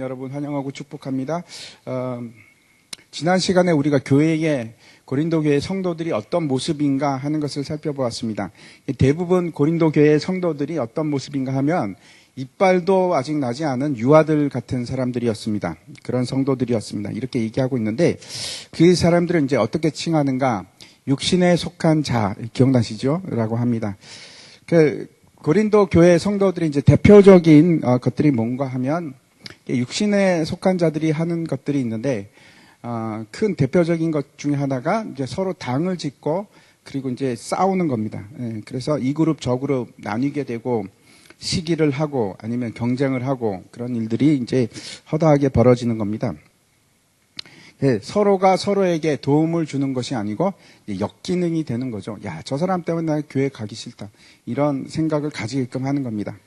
여러분 환영하고 축복합니다. 지난 시간에 우리가 교회의 고린도 교회 성도들이 어떤 모습인가 하는 것을 살펴보았습니다. 대부분 고린도 교회 성도들이 어떤 모습인가 하면 이빨도 아직 나지 않은 유아들 같은 사람들이었습니다. 그런 성도들이었습니다. 이렇게 얘기하고 있는데 그 사람들은 이제 어떻게 칭하는가? 육신에 속한 자, 기억나시죠? 라고 합니다. 고린도 교회 성도들이 이제 대표적인 것들이 뭔가 하면 육신에 속한 자들이 하는 것들이 있는데 큰 대표적인 것 중에 하나가 이제 서로 당을 짓고 그리고 이제 싸우는 겁니다. 그래서 이 그룹 저 그룹 나뉘게 되고 시기를 하고 아니면 경쟁을 하고 그런 일들이 이제 허다하게 벌어지는 겁니다. 서로가 서로에게 도움을 주는 것이 아니고 역기능이 되는 거죠. 야, 저 사람 때문에 나 교회 가기 싫다. 이런 생각을 가지게끔 하는 겁니다.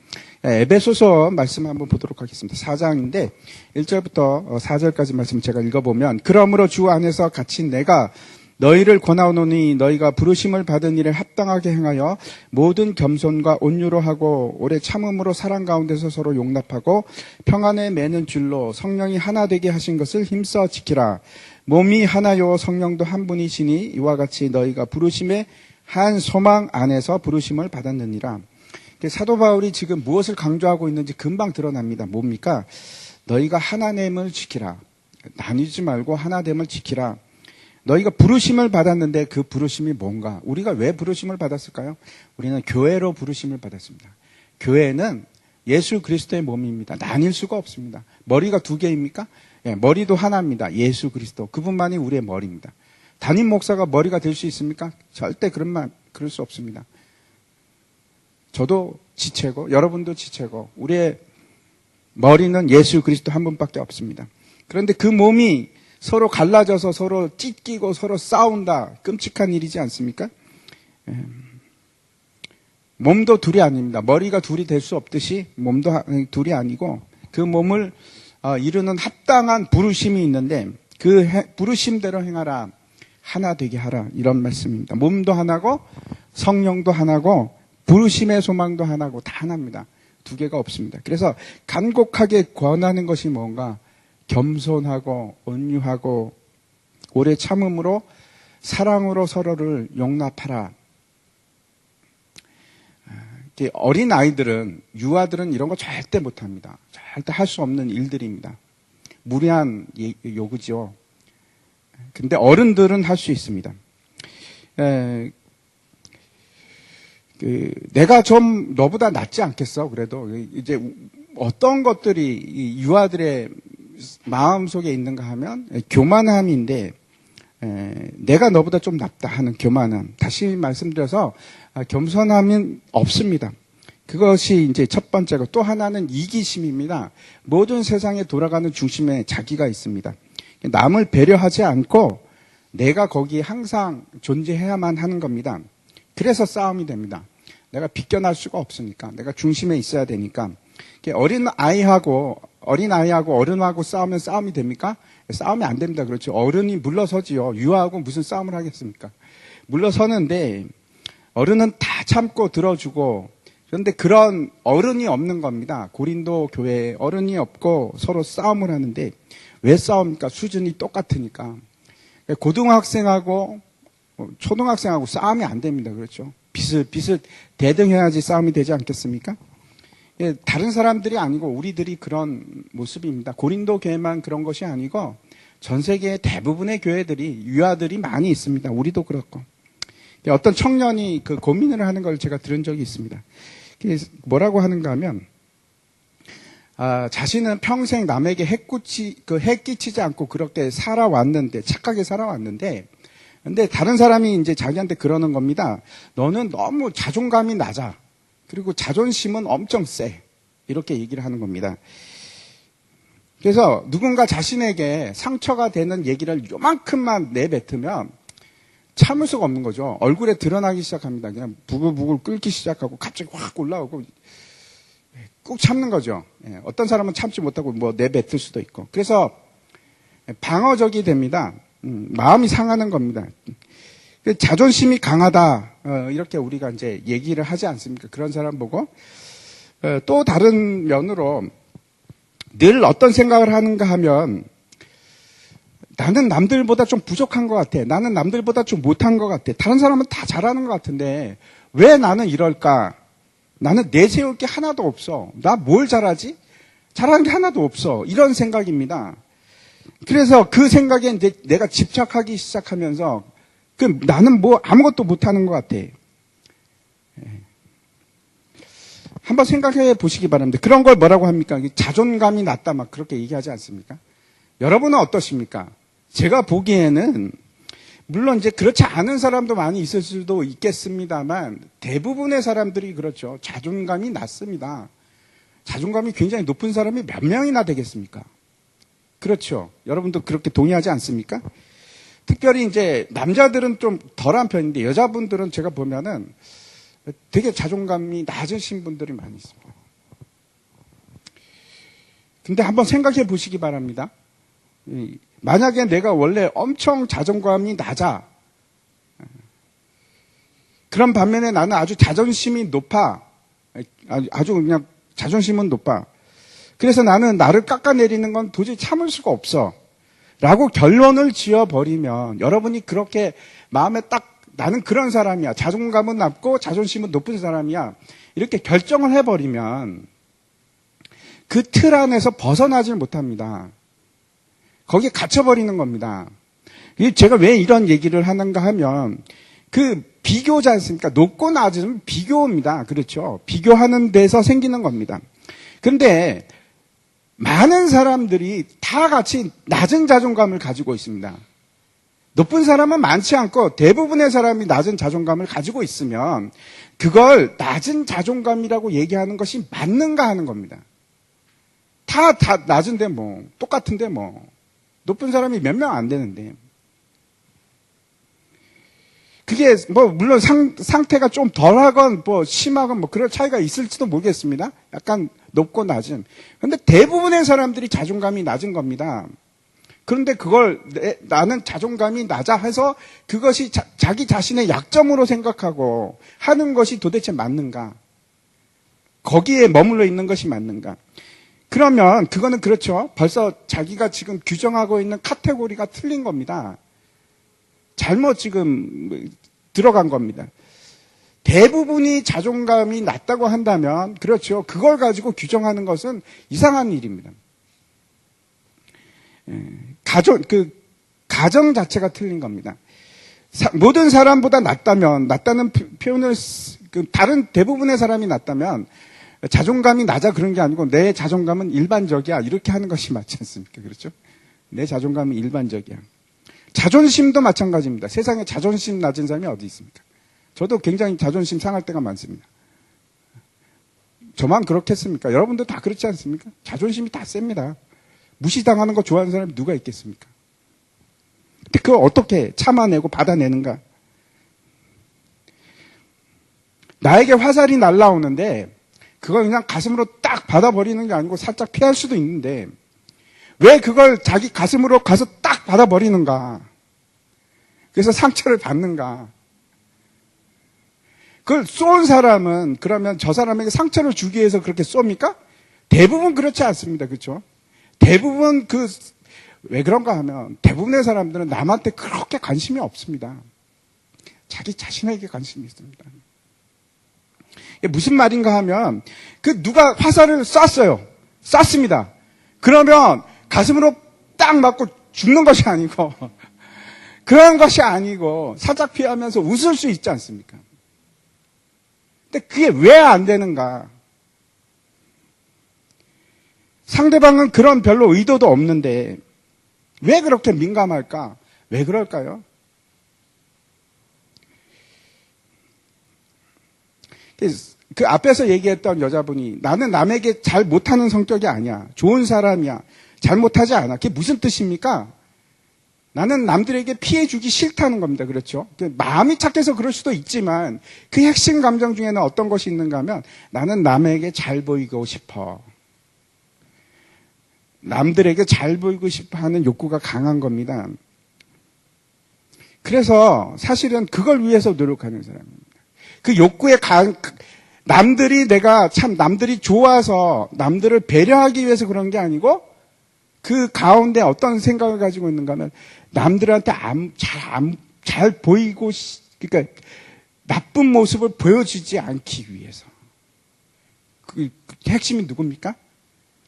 에베소서 말씀 한번 보도록 하겠습니다. 4장인데 1절부터 4절까지 말씀 제가 읽어보면 그러므로 주 안에서 갇힌 내가 너희를 권하노니 너희가 부르심을 받은 일에 합당하게 행하여 모든 겸손과 온유로 하고 오래 참음으로 사랑 가운데서 서로 용납하고 평안에 매는 줄로 성령이 하나 되게 하신 것을 힘써 지키라. 몸이 하나요 성령도 한 분이시니 이와 같이 너희가 부르심의 한 소망 안에서 부르심을 받았느니라. 사도 바울이 지금 무엇을 강조하고 있는지 금방 드러납니다. 뭡니까? 너희가 하나됨을 지키라. 나뉘지 말고 하나됨을 지키라. 너희가 부르심을 받았는데 그 부르심이 뭔가? 우리가 왜 부르심을 받았을까요? 우리는 교회로 부르심을 받았습니다. 교회는 예수 그리스도의 몸입니다. 나뉠 수가 없습니다. 머리가 두 개입니까? 머리도 하나입니다. 예수 그리스도. 그분만이 우리의 머리입니다. 담임 목사가 머리가 될 수 있습니까? 절대 그럴 수 없습니다. 저도 지체고 여러분도 지체고 우리의 머리는 예수 그리스도 한 분밖에 없습니다. 그런데 그 몸이 서로 갈라져서 서로 찢기고 서로 싸운다. 끔찍한 일이지 않습니까? 몸도 둘이 아닙니다. 머리가 둘이 될 수 없듯이 몸도 둘이 아니고 그 몸을 이루는 합당한 부르심이 있는데 그 부르심대로 행하라. 하나 되게 하라. 이런 말씀입니다. 몸도 하나고 성령도 하나고 부르심의 소망도 하나고 다 하나입니다. 두 개가 없습니다. 그래서 간곡하게 권하는 것이 뭔가? 겸손하고 온유하고 오래 참음으로 사랑으로 서로를 용납하라. 어린 아이들은 유아들은 이런 거 절대 못합니다. 절대 할 수 없는 일들입니다. 무리한 요구죠. 근데 어른들은 할 수 있습니다. 내가 좀 너보다 낫지 않겠어? 그래도 이제 어떤 것들이 유아들의 마음속에 있는가 하면 교만함인데 내가 너보다 좀 낫다 하는 교만함. 다시 말씀드려서 겸손함은 없습니다. 그것이 이제 첫 번째고 또 하나는 이기심입니다. 모든 세상에 돌아가는 중심에 자기가 있습니다. 남을 배려하지 않고 내가 거기에 항상 존재해야만 하는 겁니다. 그래서 싸움이 됩니다. 내가 비껴날 수가 없으니까 내가 중심에 있어야 되니까 어린아이하고 어른하고 싸우면 싸움이 됩니까? 싸움이 안 됩니다. 그렇죠. 어른이 물러서지요. 유아하고 무슨 싸움을 하겠습니까? 물러서는데 어른은 다 참고 들어주고 그런데 그런 어른이 없는 겁니다. 고린도 교회에 어른이 없고 서로 싸움을 하는데 왜 싸웁니까? 수준이 똑같으니까. 고등학생하고 초등학생하고 싸움이 안 됩니다. 그렇죠. 비슷 대등해야지 싸움이 되지 않겠습니까? 다른 사람들이 아니고 우리들이 그런 모습입니다. 고린도 교회만 그런 것이 아니고 전 세계의 대부분의 교회들이 유아들이 많이 있습니다. 우리도 그렇고. 어떤 청년이 그 고민을 하는 걸 제가 들은 적이 있습니다. 뭐라고 하는가 하면 자신은 평생 남에게 해 끼치지 않고 그렇게 살아왔는데 착하게 살아왔는데 근데 다른 사람이 이제 자기한테 그러는 겁니다. 너는 너무 자존감이 낮아. 그리고 자존심은 엄청 세. 이렇게 얘기를 하는 겁니다. 그래서 누군가 자신에게 상처가 되는 얘기를 요만큼만 내뱉으면 참을 수가 없는 거죠. 얼굴에 드러나기 시작합니다. 그냥 부글부글 끓기 시작하고 갑자기 확 올라오고 꾹 참는 거죠. 어떤 사람은 참지 못하고 뭐 내뱉을 수도 있고. 그래서 방어적이 됩니다. 마음이 상하는 겁니다. 자존심이 강하다. 이렇게 우리가 이제 얘기를 하지 않습니까? 그런 사람 보고. 또 다른 면으로 늘 어떤 생각을 하는가 하면 나는 남들보다 좀 부족한 것 같아. 나는 남들보다 좀 못한 것 같아. 다른 사람은 다 잘하는 것 같은데 왜 나는 이럴까? 나는 내세울 게 하나도 없어. 나 뭘 잘하지? 잘하는 게 하나도 없어. 이런 생각입니다. 그래서 그 생각에 이제 내가 집착하기 시작하면서 나는 뭐 아무것도 못하는 것 같아. 한번 생각해 보시기 바랍니다. 그런 걸 뭐라고 합니까? 자존감이 낮다 막 그렇게 얘기하지 않습니까? 여러분은 어떠십니까? 제가 보기에는 물론 이제 그렇지 않은 사람도 많이 있을 수도 있겠습니다만 대부분의 사람들이 그렇죠. 자존감이 낮습니다. 자존감이 굉장히 높은 사람이 몇 명이나 되겠습니까? 그렇죠. 여러분도 그렇게 동의하지 않습니까? 특별히 이제 남자들은 좀 덜한 편인데 여자분들은 제가 보면은 되게 자존감이 낮으신 분들이 많이 있습니다. 근데 한번 생각해 보시기 바랍니다. 만약에 내가 원래 엄청 자존감이 낮아. 그런 반면에 나는 아주 자존심이 높아. 아주 그냥 자존심은 높아. 그래서 나는 나를 깎아내리는 건 도저히 참을 수가 없어. 라고 결론을 지어버리면 여러분이 그렇게 마음에 딱 나는 그런 사람이야. 자존감은 낮고 자존심은 높은 사람이야. 이렇게 결정을 해버리면 그 틀 안에서 벗어나질 못합니다. 거기에 갇혀버리는 겁니다. 제가 왜 이런 얘기를 하는가 하면 그 비교지 않습니까? 높고 낮은 비교입니다. 그렇죠? 비교하는 데서 생기는 겁니다. 그런데 많은 사람들이 다 같이 낮은 자존감을 가지고 있습니다. 높은 사람은 많지 않고 대부분의 사람이 낮은 자존감을 가지고 있으면 그걸 낮은 자존감이라고 얘기하는 것이 맞는가 하는 겁니다. 다 낮은데 뭐 똑같은데 뭐 높은 사람이 몇 명 안 되는데 그게 뭐 물론 상태가 좀 덜하건 뭐 심하건 뭐 그런 차이가 있을지도 모르겠습니다. 약간 높고 낮은. 그런데 대부분의 사람들이 자존감이 낮은 겁니다. 그런데 그걸 나는 자존감이 낮아 해서 그것이 자기 자신의 약점으로 생각하고 하는 것이 도대체 맞는가? 거기에 머물러 있는 것이 맞는가? 그러면 그거는 그렇죠. 벌써 자기가 지금 규정하고 있는 카테고리가 틀린 겁니다. 잘못 지금 들어간 겁니다. 대부분이 자존감이 낮다고 한다면 그렇죠. 그걸 가지고 규정하는 것은 이상한 일입니다. 가정 자체가 틀린 겁니다. 모든 사람보다 낮다는 표현을 다른 대부분의 사람이 낮다면 자존감이 낮아 그런 게 아니고 내 자존감은 일반적이야 이렇게 하는 것이 맞지 않습니까? 그렇죠? 내 자존감은 일반적이야. 자존심도 마찬가지입니다. 세상에 자존심 낮은 사람이 어디 있습니까? 저도 굉장히 자존심 상할 때가 많습니다. 저만 그렇겠습니까? 여러분도 다 그렇지 않습니까? 자존심이 다 셉니다. 무시당하는 거 좋아하는 사람이 누가 있겠습니까? 근데 그걸 어떻게 참아내고 받아내는가? 나에게 화살이 날라오는데 그걸 그냥 가슴으로 딱 받아버리는 게 아니고 살짝 피할 수도 있는데 왜 그걸 자기 가슴으로 가서 딱 받아버리는가? 그래서 상처를 받는가? 그걸 쏜 사람은 그러면 저 사람에게 상처를 주기 위해서 그렇게 쏩니까? 대부분 그렇지 않습니다. 그렇죠? 대부분 왜 그런가 하면 대부분의 사람들은 남한테 그렇게 관심이 없습니다. 자기 자신에게 관심이 있습니다. 이게 무슨 말인가 하면 누가 화살을 쐈습니다. 그러면 가슴으로 딱 맞고 죽는 것이 아니고 그런 것이 아니고 살짝 피하면서 웃을 수 있지 않습니까? 근데 그게 왜 안 되는가? 상대방은 그런 별로 의도도 없는데 왜 그렇게 민감할까? 왜 그럴까요? 그 앞에서 얘기했던 여자분이 나는 남에게 잘 못하는 성격이 아니야. 좋은 사람이야. 잘못하지 않아. 그게 무슨 뜻입니까? 나는 남들에게 피해 주기 싫다는 겁니다. 그렇죠? 마음이 착해서 그럴 수도 있지만 그 핵심 감정 중에는 어떤 것이 있는가 하면 나는 남에게 잘 보이고 싶어. 남들에게 잘 보이고 싶어 하는 욕구가 강한 겁니다. 그래서 사실은 그걸 위해서 노력하는 사람입니다. 그 욕구에 남들이 좋아서 남들을 배려하기 위해서 그런 게 아니고 그 가운데 어떤 생각을 가지고 있는가 하면 남들한테 잘 보이고, 그러니까 나쁜 모습을 보여주지 않기 위해서. 그 핵심이 누굽니까?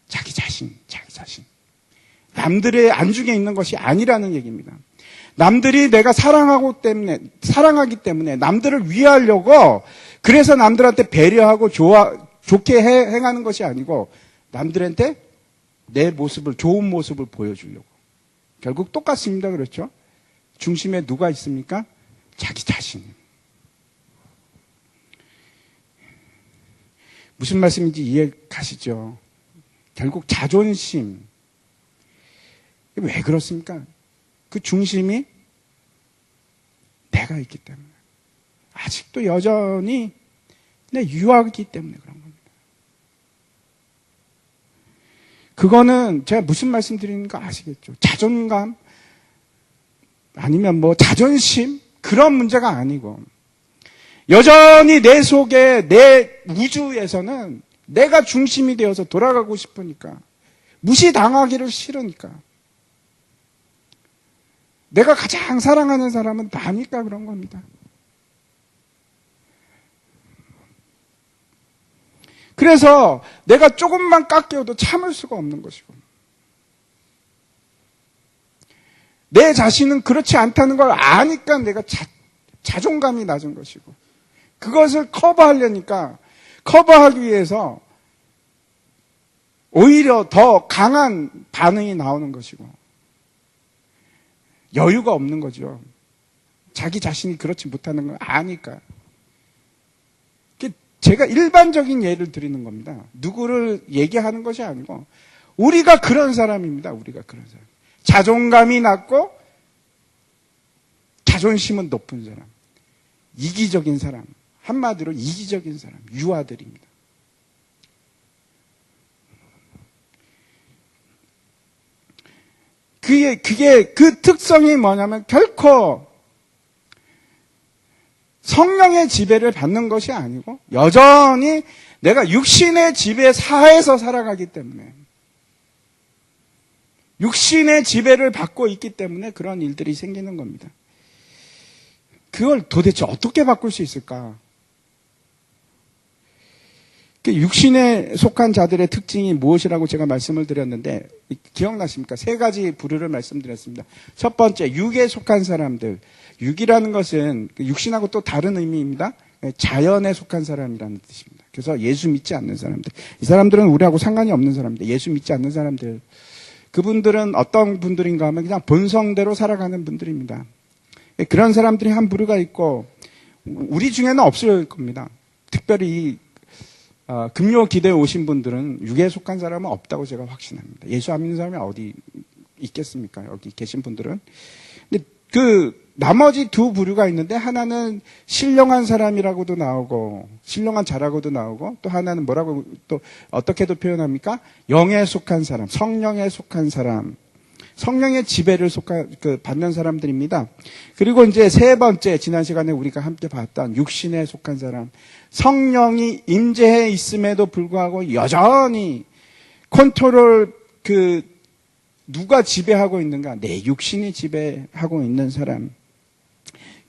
자기 자신. 남들의 안중에 있는 것이 아니라는 얘기입니다. 남들이 내가 사랑하기 때문에 남들을 위하려고 그래서 남들한테 배려하고 좋게 행하는 것이 아니고 남들한테 내 모습을, 좋은 모습을 보여주려고. 결국 똑같습니다. 그렇죠? 중심에 누가 있습니까? 자기 자신. 무슨 말씀인지 이해 가시죠? 결국 자존심. 왜 그렇습니까? 그 중심이 내가 있기 때문에. 아직도 여전히 내 유아이기 때문에 그런 겁니다. 그거는 제가 무슨 말씀 드리는가 아시겠죠? 자존감, 아니면 자존심? 그런 문제가 아니고, 여전히 내 속에, 내 우주에서는 내가 중심이 되어서 돌아가고 싶으니까, 무시당하기를 싫으니까, 내가 가장 사랑하는 사람은 나니까 그런 겁니다. 그래서 내가 조금만 깎여도 참을 수가 없는 것이고, 내 자신은 그렇지 않다는 걸 아니까 내가 자존감이 낮은 것이고, 그것을 커버하기 위해서 오히려 더 강한 반응이 나오는 것이고, 여유가 없는 거죠. 자기 자신이 그렇지 못하는 걸 아니까. 제가 일반적인 예를 드리는 겁니다. 누구를 얘기하는 것이 아니고 우리가 그런 사람입니다. 우리가 그런 사람. 자존감이 낮고 자존심은 높은 사람. 이기적인 사람. 한마디로 이기적인 사람. 유아들입니다. 그 특성이 뭐냐면 결코 성령의 지배를 받는 것이 아니고 여전히 내가 육신의 지배 하에서 살아가기 때문에, 육신의 지배를 받고 있기 때문에 그런 일들이 생기는 겁니다. 그걸 도대체 어떻게 바꿀 수 있을까? 육신에 속한 자들의 특징이 무엇이라고 제가 말씀을 드렸는데 기억나십니까? 3가지 부류를 말씀드렸습니다. 첫 번째, 육에 속한 사람들. 육이라는 것은 육신하고 또 다른 의미입니다. 자연에 속한 사람이라는 뜻입니다. 그래서 예수 믿지 않는 사람들. 이 사람들은 우리하고 상관이 없는 사람들. 예수 믿지 않는 사람들. 그분들은 어떤 분들인가 하면 그냥 본성대로 살아가는 분들입니다. 그런 사람들이 한 부류가 있고 우리 중에는 없을 겁니다. 특별히 금요 기대에 오신 분들은 육에 속한 사람은 없다고 제가 확신합니다. 예수 안 믿는 사람이 어디 있겠습니까? 여기 계신 분들은. 근데 나머지 2 부류가 있는데 하나는 신령한 사람이라고도 나오고 신령한 자라고도 나오고 또 하나는 뭐라고 또 어떻게도 표현합니까? 영에 속한 사람, 성령에 속한 사람, 성령의 지배를 받는 사람들입니다. 그리고 이제 3번째, 지난 시간에 우리가 함께 봤던 육신에 속한 사람, 성령이 임재해 있음에도 불구하고 여전히 컨트롤 누가 지배하고 있는가? 내 육신이 지배하고 있는 사람.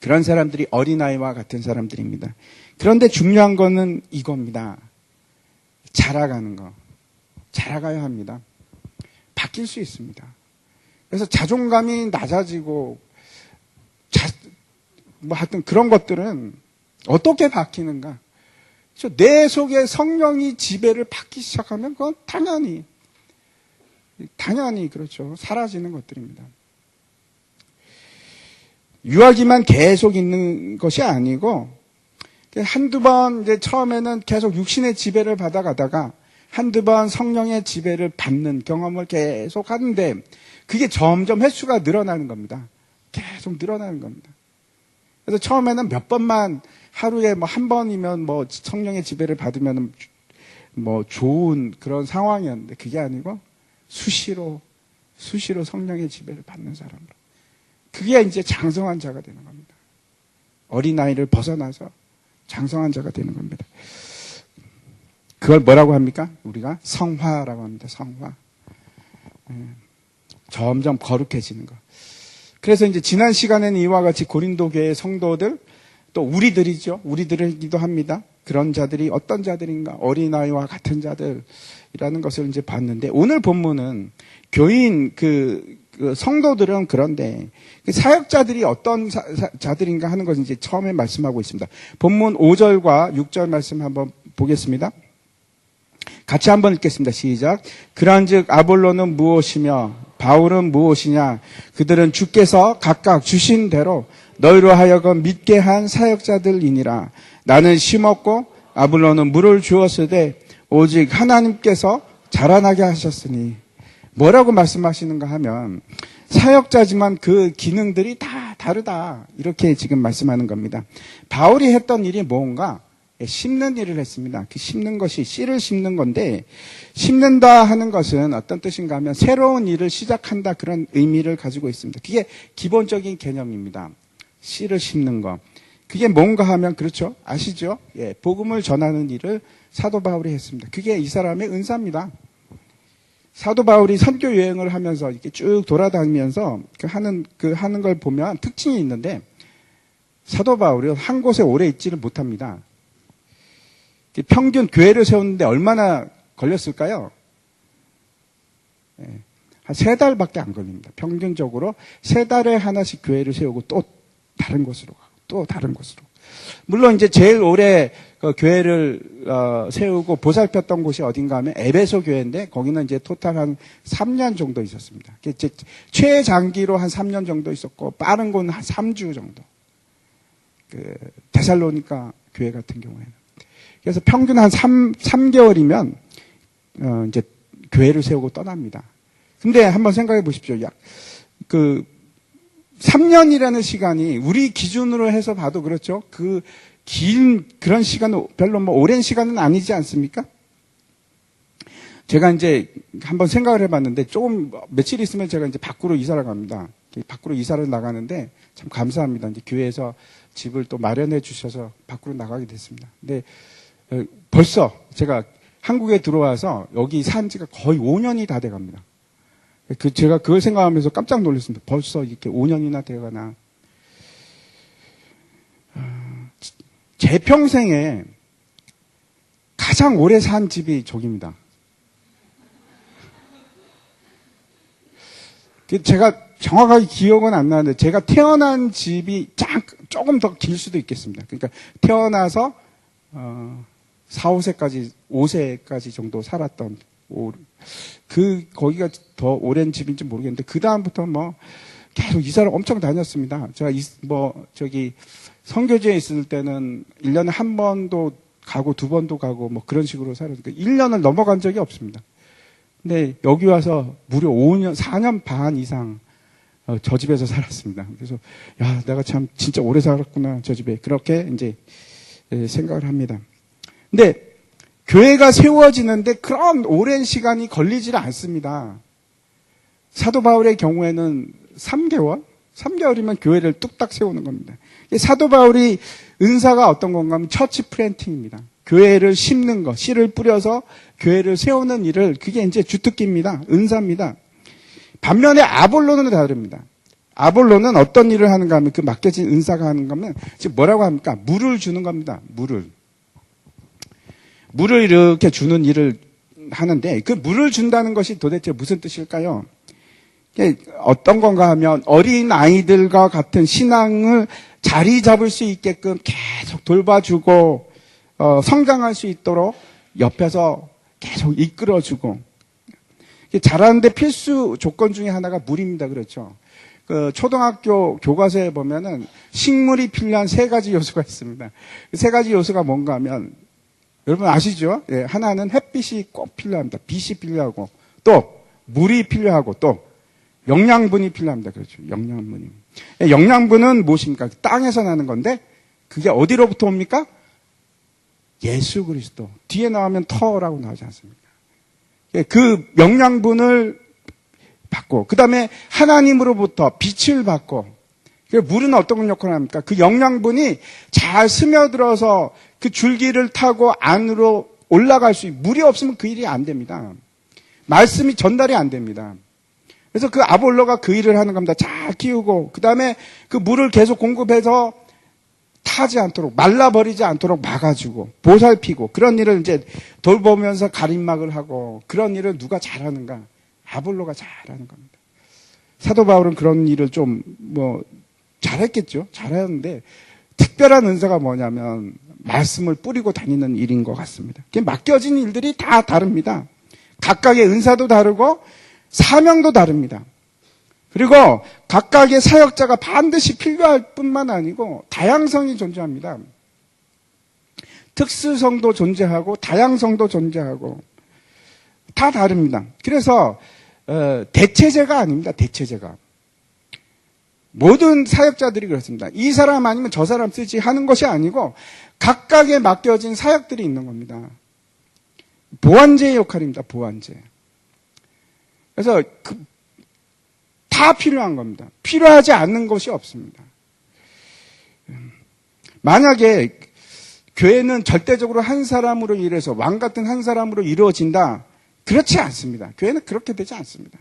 그런 사람들이 어린아이와 같은 사람들입니다. 그런데 중요한 거는 이겁니다. 자라가는 거. 자라가야 합니다. 바뀔 수 있습니다. 그래서 자존감이 낮아지고, 하여튼 그런 것들은 어떻게 바뀌는가? 내 속에 성령이 지배를 받기 시작하면 그건 당연히 그렇죠. 사라지는 것들입니다. 유아기만 계속 있는 것이 아니고 한두 번 이제 처음에는 계속 육신의 지배를 받아가다가 한두 번 성령의 지배를 받는 경험을 계속 하는데 그게 점점 횟수가 늘어나는 겁니다. 계속 늘어나는 겁니다. 그래서 처음에는 몇 번만 하루에 한 번이면 성령의 지배를 받으면 좋은 그런 상황이었는데 그게 아니고 수시로 성령의 지배를 받는 사람으로. 그게 이제 장성한 자가 되는 겁니다. 어린아이를 벗어나서 장성한 자가 되는 겁니다. 그걸 뭐라고 합니까? 우리가 성화라고 합니다. 성화. 점점 거룩해지는 거. 그래서 이제 지난 시간에는 이와 같이 고린도 교회 성도들, 또 우리들이죠. 우리들이기도 합니다. 그런 자들이 어떤 자들인가? 어린아이와 같은 자들이라는 것을 이제 봤는데, 오늘 본문은 교인, 그 성도들은 그런데, 그 사역자들이 어떤 자들인가 하는 것을 이제 처음에 말씀하고 있습니다. 본문 5절과 6절 말씀 한번 보겠습니다. 같이 한번 읽겠습니다. 시작. 그런즉 아볼로는 무엇이며 바울은 무엇이냐? 그들은 주께서 각각 주신 대로 너희로 하여금 믿게 한 사역자들이니라. 나는 심었고 아볼로는 물을 주었으되 오직 하나님께서 자라나게 하셨으니. 뭐라고 말씀하시는가 하면 사역자지만 그 기능들이 다 다르다. 이렇게 지금 말씀하는 겁니다. 바울이 했던 일이 뭔가? 심는 일을 했습니다. 그 심는 것이 씨를 심는 건데, 심는다 하는 것은 어떤 뜻인가 하면 새로운 일을 시작한다, 그런 의미를 가지고 있습니다. 그게 기본적인 개념입니다. 씨를 심는 거. 그게 뭔가 하면, 그렇죠? 아시죠? 예, 복음을 전하는 일을 사도 바울이 했습니다. 그게 이 사람의 은사입니다. 사도 바울이 선교 여행을 하면서 이렇게 쭉 돌아다니면서 하는 걸 보면 특징이 있는데, 사도 바울이 한 곳에 오래 있지를 못합니다. 평균 교회를 세우는데 얼마나 걸렸을까요? 한 3달밖에 안 걸립니다. 평균적으로 3달에 하나씩 교회를 세우고 또 다른 곳으로 가고 또 다른 곳으로. 물론 이제 제일 오래 교회를 세우고 보살폈던 곳이 어딘가 하면 에베소 교회인데, 거기는 이제 토탈 한 3년 정도 있었습니다. 최장기로 한 3년 정도 있었고, 빠른 건 한 3주 정도. 데살로니가 교회 같은 경우에는. 그래서 평균 한 3개월이면, 이제 교회를 세우고 떠납니다. 근데 한번 생각해 보십시오. 3년이라는 시간이 우리 기준으로 해서 봐도 그렇죠. 그런 시간은 별로 오랜 시간은 아니지 않습니까? 제가 이제 한번 생각을 해봤는데, 조금 며칠 있으면 제가 이제 밖으로 이사를 갑니다. 밖으로 이사를 나가는데 참 감사합니다. 이제 교회에서 집을 또 마련해 주셔서 밖으로 나가게 됐습니다. 근데 벌써 제가 한국에 들어와서 여기 산 지가 거의 5년이 다 돼 갑니다. 제가 그걸 생각하면서 깜짝 놀랐습니다. 벌써 이렇게 5년이나 돼가나. 제 평생에 가장 오래 산 집이 저기입니다. 제가 정확하게 기억은 안 나는데, 제가 태어난 집이 조금 더 길 수도 있겠습니다. 그러니까 태어나서 4, 5세까지, 5세까지 정도 살았던, 거기가 더 오랜 집인지 모르겠는데, 그다음부터 계속 이사를 엄청 다녔습니다. 제가 선교지에 있을 때는 1년에 한 번도 가고 2번도 가고 그런 식으로 살았으니까 1년을 넘어간 적이 없습니다. 근데 여기 와서 무려 4년 반 이상 저 집에서 살았습니다. 그래서, 야, 내가 참 진짜 오래 살았구나, 저 집에. 그렇게 이제 생각을 합니다. 근데 교회가 세워지는데 그런 오랜 시간이 걸리질 않습니다. 사도 바울의 경우에는 3개월이면 교회를 뚝딱 세우는 겁니다. 사도 바울이 은사가 어떤 건가 하면 처치 플랜팅입니다. 교회를 심는 것, 씨를 뿌려서 교회를 세우는 일을, 그게 이제 주특기입니다. 은사입니다. 반면에 아볼로는 다릅니다. 아볼로는 어떤 일을 하는가 하면, 그 맡겨진 은사가 하는 거면 지금 뭐라고 합니까? 물을 주는 겁니다. 물을 이렇게 주는 일을 하는데, 그 물을 준다는 것이 도대체 무슨 뜻일까요? 어떤 건가 하면 어린 아이들과 같은 신앙을 자리 잡을 수 있게끔 계속 돌봐주고 성장할 수 있도록 옆에서 계속 이끌어주고, 자라는데 필수 조건 중에 하나가 물입니다. 그렇죠? 초등학교 교과서에 보면은 식물이 필요한 3가지 요소가 있습니다. 그 3가지 요소가 뭔가 하면, 여러분 아시죠? 예, 하나는 햇빛이 꼭 필요합니다. 빛이 필요하고, 또 물이 필요하고, 또 영양분이 필요합니다. 그렇죠? 영양분이. 영양분은 무엇입니까? 땅에서 나는 건데, 그게 어디로부터 옵니까? 예수 그리스도. 뒤에 나오면 터라고 나오지 않습니까? 그 영양분을 받고, 그 다음에 하나님으로부터 빛을 받고, 물은 어떤 역할을 합니까? 그 영양분이 잘 스며들어서 그 줄기를 타고 안으로 올라갈 수, 물이 없으면 그 일이 안 됩니다. 말씀이 전달이 안 됩니다. 그래서 그 아볼로가 그 일을 하는 겁니다. 잘 키우고, 그 다음에 그 물을 계속 공급해서 타지 않도록, 말라버리지 않도록 막아주고, 보살피고, 그런 일을 이제 돌보면서 가림막을 하고, 그런 일을 누가 잘하는가? 아볼로가 잘하는 겁니다. 사도 바울은 그런 일을 좀, 잘했겠죠? 잘하는데, 특별한 은사가 뭐냐면, 말씀을 뿌리고 다니는 일인 것 같습니다. 맡겨진 일들이 다 다릅니다. 각각의 은사도 다르고, 사명도 다릅니다. 그리고 각각의 사역자가 반드시 필요할 뿐만 아니고 다양성이 존재합니다. 특수성도 존재하고 다양성도 존재하고 다 다릅니다. 그래서 대체제가 아닙니다. 대체제가. 모든 사역자들이 그렇습니다. 이 사람 아니면 저 사람 쓰지 하는 것이 아니고 각각에 맡겨진 사역들이 있는 겁니다. 보완제의 역할입니다. 보완제. 그래서 다 필요한 겁니다. 필요하지 않는 것이 없습니다. 만약에 교회는 절대적으로 한 사람으로 일해서 왕 같은 한 사람으로 이루어진다. 그렇지 않습니다. 교회는 그렇게 되지 않습니다.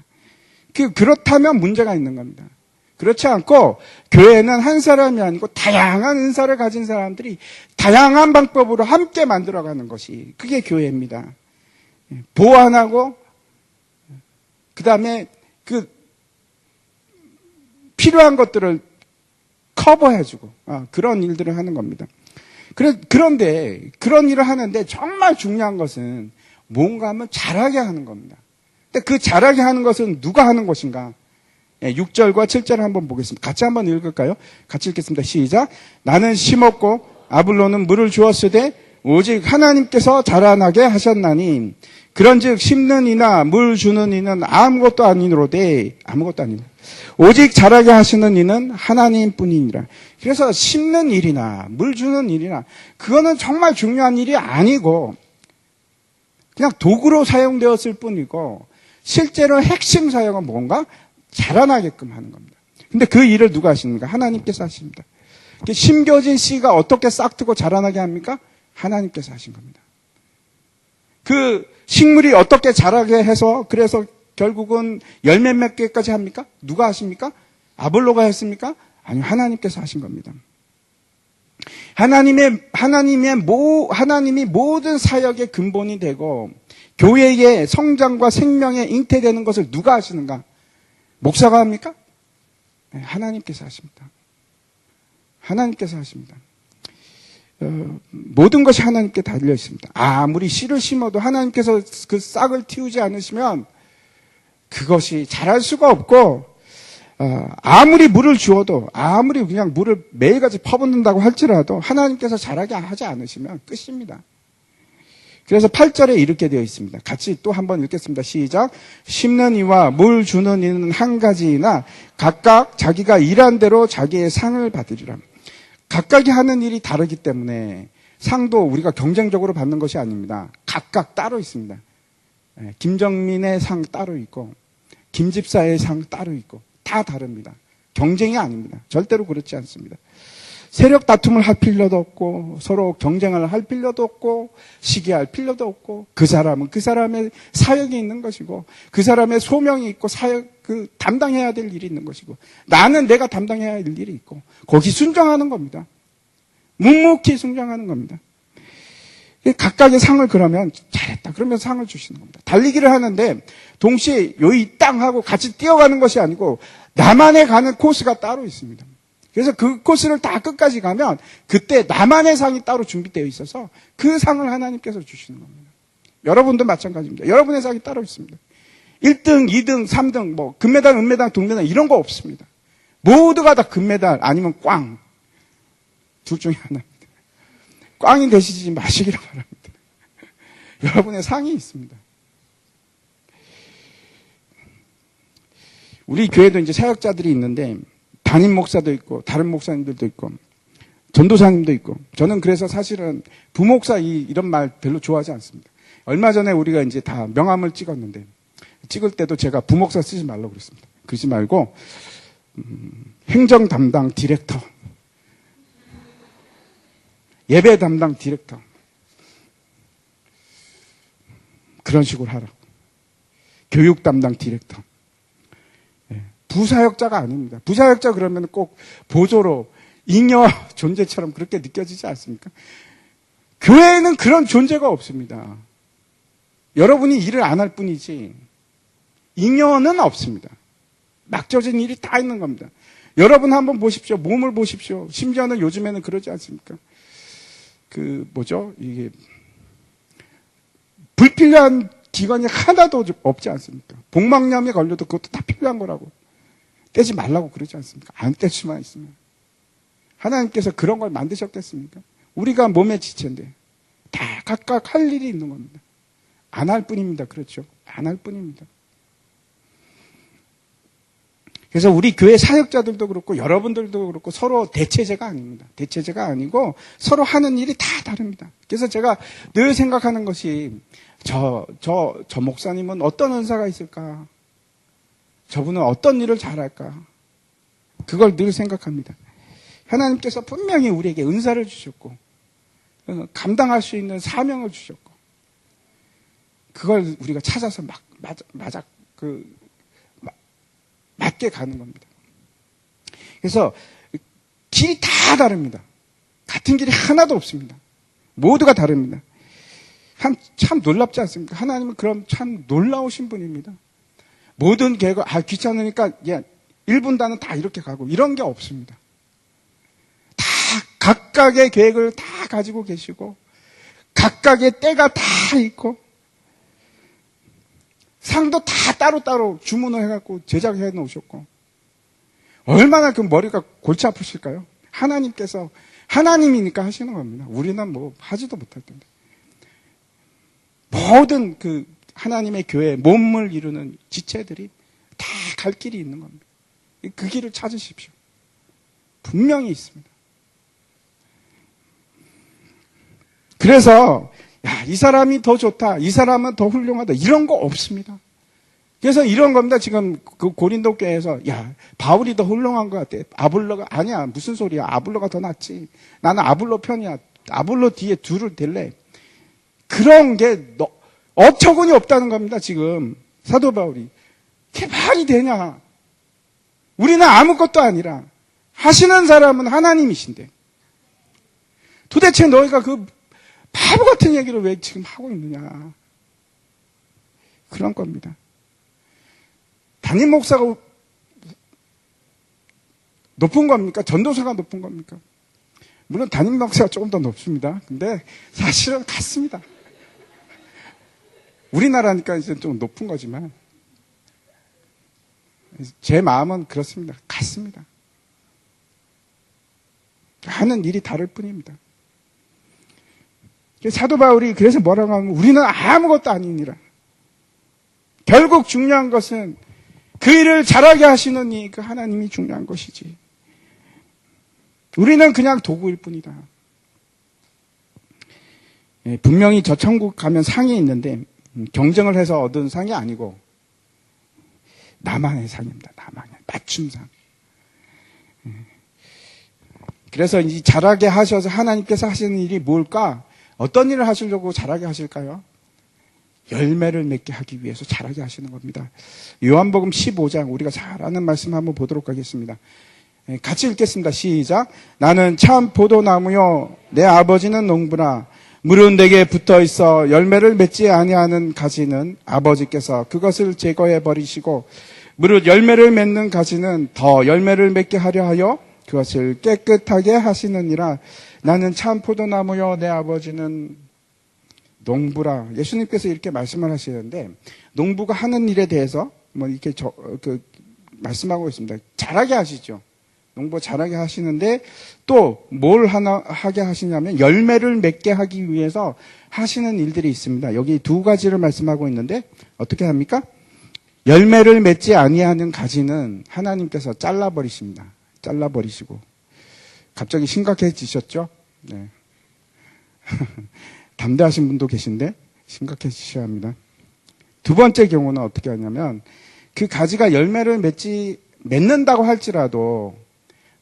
그렇다면 문제가 있는 겁니다. 그렇지 않고 교회는 한 사람이 아니고 다양한 은사를 가진 사람들이 다양한 방법으로 함께 만들어가는 것이 그게 교회입니다. 보완하고 그 다음에 필요한 것들을 커버해주고 그런 일들을 하는 겁니다. 그런데 그런 일을 하는데 정말 중요한 것은 뭔가 하면 잘하게 하는 겁니다. 근데 그 잘하게 하는 것은 누가 하는 것인가? 6절과 7절을 한번 보겠습니다. 같이 한번 읽을까요? 같이 읽겠습니다. 시작. 나는 심었고 아볼로는 물을 주었으되 오직 하나님께서 자라나게 하셨나니 그런즉 심는 이나 물 주는 이는 아무것도 아니로되 아무것도 아니라 오직 자라게 하시는 이는 하나님뿐이니라. 그래서 심는 일이나 물 주는 일이나 그거는 정말 중요한 일이 아니고 그냥 도구로 사용되었을 뿐이고 실제로 핵심 사역은 뭔가 자라나게끔 하는 겁니다. 근데 그 일을 누가 하십니까? 하나님께서 하십니다. 심겨진 씨가 어떻게 싹트고 자라나게 합니까? 하나님께서 하신 겁니다. 그 식물이 어떻게 자라게 해서 그래서 결국은 열매 맺기까지 합니까? 누가 하십니까? 아볼로가 했습니까? 아니요, 하나님께서 하신 겁니다. 하나님이 모든 사역의 근본이 되고 교회의 성장과 생명에 잉태되는 것을 누가 하시는가? 목사가 합니까? 네, 하나님께서 하십니다. 하나님께서 하십니다. 모든 것이 하나님께 달려 있습니다. 아무리 씨를 심어도 하나님께서 그 싹을 틔우지 않으시면 그것이 자랄 수가 없고 아무리 물을 주어도 아무리 그냥 물을 매일같이 퍼붓는다고 할지라도 하나님께서 자라게 하지 않으시면 끝입니다. 그래서 8절에 이렇게 되어 있습니다. 같이 또 한번 읽겠습니다. 시작. 심는 이와 물 주는 이는 한 가지이나 각각 자기가 일한 대로 자기의 상을 받으리라. 각각이 하는 일이 다르기 때문에 상도 우리가 경쟁적으로 받는 것이 아닙니다. 각각 따로 있습니다. 김정민의 상 따로 있고 김 집사의 상 따로 있고 다 다릅니다. 경쟁이 아닙니다. 절대로 그렇지 않습니다. 세력 다툼을 할 필요도 없고 서로 경쟁을 할 필요도 없고 시기할 필요도 없고 그 사람은 그 사람의 사역이 있는 것이고 그 사람의 소명이 있고 담당해야 될 일이 있는 것이고 나는 내가 담당해야 할 일이 있고 거기 순종하는 겁니다. 묵묵히 순종하는 겁니다. 각각의 상을 그러면 잘했다. 그러면 상을 주시는 겁니다. 달리기를 하는데 동시에 여기 땅하고 같이 뛰어가는 것이 아니고 나만의 가는 코스가 따로 있습니다. 그래서 그 코스를 다 끝까지 가면 그때 나만의 상이 따로 준비되어 있어서 그 상을 하나님께서 주시는 겁니다. 여러분도 마찬가지입니다. 여러분의 상이 따로 있습니다. 1등, 2등, 3등, 금메달, 은메달, 동메달 이런 거 없습니다. 모두가 다 금메달 아니면 꽝. 둘 중에 하나입니다. 꽝이 되시지 마시기를 바랍니다. 여러분의 상이 있습니다. 우리 교회도 이제 사역자들이 있는데 담임 목사도 있고 다른 목사님들도 있고 전도사님도 있고 저는 그래서 사실은 부목사 이런 말 별로 좋아하지 않습니다. 얼마 전에 우리가 이제 다 명함을 찍었는데 찍을 때도 제가 부목사 쓰지 말라고 그랬습니다. 그러지 말고 행정 담당 디렉터, 예배 담당 디렉터. 그런 식으로 하라고. 교육 담당 디렉터. 부사역자가 아닙니다. 부사역자 그러면 꼭 보조로 잉여 존재처럼 그렇게 느껴지지 않습니까? 교회에는 그런 존재가 없습니다. 여러분이 일을 안 할 뿐이지 잉여는 없습니다. 막혀진 일이 다 있는 겁니다. 여러분 한번 보십시오. 몸을 보십시오. 심지어는 요즘에는 그러지 않습니까? 이게 불필요한 기관이 하나도 없지 않습니까? 복막염에 걸려도 그것도 다 필요한 거라고. 떼지 말라고 그러지 않습니까? 안 뗄 수만 있으면. 하나님께서 그런 걸 만드셨겠습니까? 우리가 몸의 지체인데 다 각각 할 일이 있는 겁니다. 안 할 뿐입니다. 그렇죠? 안 할 뿐입니다. 그래서 우리 교회 사역자들도 그렇고 여러분들도 그렇고 서로 대체제가 아닙니다. 대체제가 아니고 서로 하는 일이 다 다릅니다. 그래서 제가 늘 생각하는 것이 저 목사님은 어떤 은사가 있을까? 저분은 어떤 일을 잘할까? 그걸 늘 생각합니다. 하나님께서 분명히 우리에게 은사를 주셨고 감당할 수 있는 사명을 주셨고 그걸 우리가 찾아서 맞게 가는 겁니다. 그래서 길이 다 다릅니다. 같은 길이 하나도 없습니다. 모두가 다릅니다. 참 놀랍지 않습니까? 하나님은 그럼 참 놀라우신 분입니다. 모든 계획을 귀찮으니까 1분단은 다 이렇게 가고 이런 게 없습니다. 다 각각의 계획을 다 가지고 계시고 각각의 때가 다 있고 상도 다 따로따로 주문을 해갖고 제작해 놓으셨고 얼마나 그 머리가 골치 아프실까요? 하나님께서 하나님이니까 하시는 겁니다. 우리는 뭐 하지도 못할 텐데 모든 하나님의 교회 몸을 이루는 지체들이 다 갈 길이 있는 겁니다. 그 길을 찾으십시오. 분명히 있습니다. 그래서 이 사람이 더 좋다. 이 사람은 더 훌륭하다. 이런 거 없습니다. 그래서 이런 겁니다. 지금 그 고린도 교회에서 바울이 더 훌륭한 것 같아. 아볼로가 아니야. 무슨 소리야. 아볼로가 더 낫지. 나는 아볼로 편이야. 아볼로 뒤에 둘을 댈래. 그런 게 어처구니 없다는 겁니다. 지금 사도 바울이. 그게 말이 되냐. 우리는 아무것도 아니라 하시는 사람은 하나님이신데 도대체 너희가 그 바보 같은 얘기를 왜 지금 하고 있느냐. 그런 겁니다. 담임 목사가 높은 겁니까? 전도사가 높은 겁니까? 물론 담임 목사가 조금 더 높습니다. 근데 사실은 같습니다. 우리나라니까 이제 좀 높은 거지만 제 마음은 그렇습니다. 같습니다. 하는 일이 다를 뿐입니다. 사도 바울이 그래서 뭐라고 하면 우리는 아무것도 아니니라. 결국 중요한 것은 그 일을 잘하게 하시는 그 하나님이 중요한 것이지. 우리는 그냥 도구일 뿐이다. 분명히 저 천국 가면 상이 있는데 경쟁을 해서 얻은 상이 아니고 나만의 상입니다. 나만의 맞춤상. 그래서 이 잘하게 하셔서 하나님께서 하시는 일이 뭘까? 어떤 일을 하시려고 잘하게 하실까요? 열매를 맺게 하기 위해서 잘하게 하시는 겁니다. 요한복음 15장 우리가 잘 아는 말씀 한번 보도록 하겠습니다. 같이 읽겠습니다. 시작. 나는 참 포도나무요 내 아버지는 농부라. 물은 내게 붙어 있어 열매를 맺지 아니하는 가지는 아버지께서 그것을 제거해 버리시고 무릇 열매를 맺는 가지는 더 열매를 맺게 하려 하여 그것을 깨끗하게 하시느니라. 나는 참 포도나무요 내 아버지는 농부라. 예수님께서 이렇게 말씀을 하시는데 농부가 하는 일에 대해서 이렇게 말씀하고 있습니다. 잘하게 하시죠. 농부 잘하게 하시는데 또 뭘 하게 하시냐면 열매를 맺게 하기 위해서 하시는 일들이 있습니다. 여기 두 가지를 말씀하고 있는데 어떻게 합니까? 열매를 맺지 아니하는 가지는 하나님께서 잘라버리십니다. 잘라버리시고 갑자기 심각해지셨죠? 네. 담대하신 분도 계신데 심각해지셔야 합니다. 두 번째 경우는 어떻게 하냐면 그 가지가 열매를 맺는다고 할지라도